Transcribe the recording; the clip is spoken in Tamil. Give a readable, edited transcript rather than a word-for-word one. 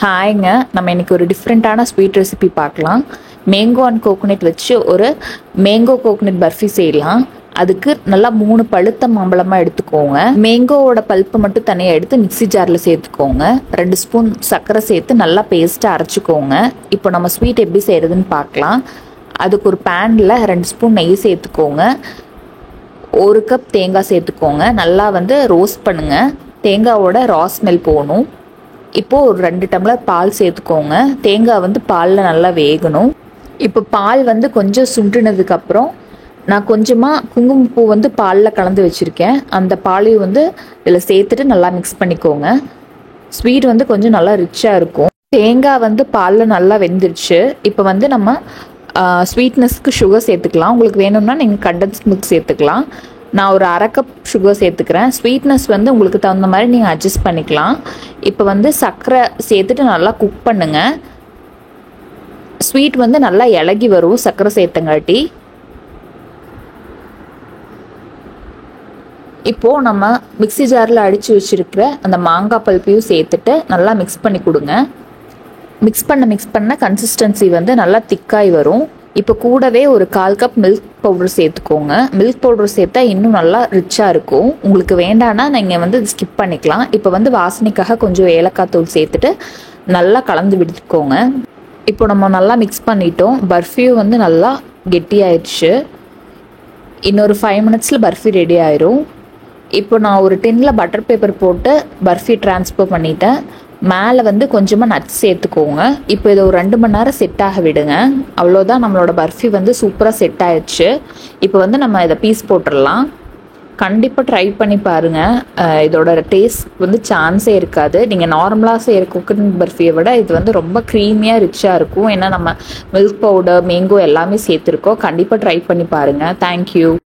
ஹாய்ங்க, நம்ம இன்னைக்கு ஒரு டிஃப்ரெண்ட்டான ஸ்வீட் ரெசிபி பார்க்கலாம். மேங்கோ அண்ட் கோகோனட் வச்சு ஒரு மேங்கோ கோகோனட் பர்ஃபி செய்யலாம். அதுக்கு நல்லா 3 பழுத்த மாம்பழமாக எடுத்துக்கோங்க. மேங்கோவோட பல்ப்பை மட்டும் தனியாக எடுத்து மிக்சி ஜாரில் சேர்த்துக்கோங்க. 2 ஸ்பூன் சர்க்கரை சேர்த்து நல்லா பேஸ்ட்டாக அரைச்சிக்கோங்க. இப்போ நம்ம ஸ்வீட் எப்படி செய்கிறதுன்னு பார்க்கலாம். அதுக்கு ஒரு பேனில் 2 ஸ்பூன் நெய் சேர்த்துக்கோங்க. 1 கப் தேங்காய் சேர்த்துக்கோங்க. நல்லா ரோஸ்ட் பண்ணுங்கள். தேங்காவோட ரா ஸ்மெல் போகணும். இப்போது ஒரு 2 டம்ளர் பால் சேர்த்துக்கோங்க. தேங்காய் பாலில் நல்லா வேகணும். இப்போ பால் கொஞ்சம் சுண்டினதுக்கப்புறம் நான் கொஞ்சமாக குங்குமப்பூ பாலில் கலந்து வச்சுருக்கேன். அந்த பாலையும் இதில் சேர்த்துட்டு நல்லா மிக்ஸ் பண்ணிக்கோங்க. ஸ்வீட் கொஞ்சம் நல்லா ரிச்சாக இருக்கும். தேங்காய் பாலில் நல்லா வெந்துருச்சு. இப்போ நம்ம ஸ்வீட்னஸ்க்கு சுகர் சேர்த்துக்கலாம். உங்களுக்கு வேணும்னா நீங்கள் கண்டன்ஸ் மில்க் சேர்த்துக்கலாம். நான் ஒரு 1/2 கப் சுகர் சேர்த்துக்கிறேன். ஸ்வீட்னஸ் உங்களுக்கு தகுந்த மாதிரி நீங்கள் அட்ஜஸ்ட் பண்ணிக்கலாம். இப்போ சர்க்கரை சேர்த்துட்டு நல்லா குக் பண்ணுங்கள். ஸ்வீட் நல்லா இலகி வரும் சர்க்கரை சேர்த்தங்காட்டி. இப்போது நம்ம மிக்சி ஜாரில் அடித்து வச்சுருக்கிற அந்த மாங்காய் பல்ப்பையும் சேர்த்துட்டு நல்லா மிக்ஸ் பண்ணி கொடுங்க. மிக்ஸ் பண்ண கன்சிஸ்டன்சி நல்லா திக்காய் வரும். இப்போ கூடவே ஒரு 1/4 கப் மில்க் பவுடர் சேர்த்துக்கோங்க. மில்க் பவுடர் சேர்த்தா இன்னும் நல்லா ரிச்சாக இருக்கும். உங்களுக்கு வேண்டான்னா நீங்கள் ஸ்கிப் பண்ணிக்கலாம். இப்போ வாசனைக்காக கொஞ்சம் ஏலக்காய் தூள் சேர்த்துட்டு நல்லா கலந்து விட்டுக்கோங்க. இப்போ நம்ம நல்லா மிக்ஸ் பண்ணிட்டோம். பர்ஃபியும் நல்லா கெட்டியாயிடுச்சு. இன்னொரு 5 மினிட்ஸில் பர்ஃபி ரெடி ஆயிரும். இப்போ நான் ஒரு டின்னில் பட்டர் பேப்பர் போட்டு பர்ஃபி ட்ரான்ஸ்ஃபர் பண்ணிட்டேன். மேலே கொஞ்சமாக நட்ஸ் சேர்த்துக்கோங்க. இப்போ இதை ஒரு 2 மணி நேரம் செட் ஆக விடுங்க. அவ்வளோதான், நம்மளோட பர்ஃபி சூப்பராக செட் ஆயிடுச்சு. இப்போ நம்ம இதை பீஸ் போட்டுடலாம். கண்டிப்பாக ட்ரை பண்ணி பாருங்கள். இதோட டேஸ்ட் சான்ஸே இருக்காது. நீங்கள் நார்மலாக செய்கிற கோகோனட் பர்ஃபியை விட இது ரொம்ப க்ரீமியாக ரிச்சாக இருக்கும். ஏன்னா நம்ம மில்க் பவுடர், மேங்கோ எல்லாமே சேர்த்துருக்கோம். கண்டிப்பாக ட்ரை பண்ணி பாருங்கள். தேங்க்யூ.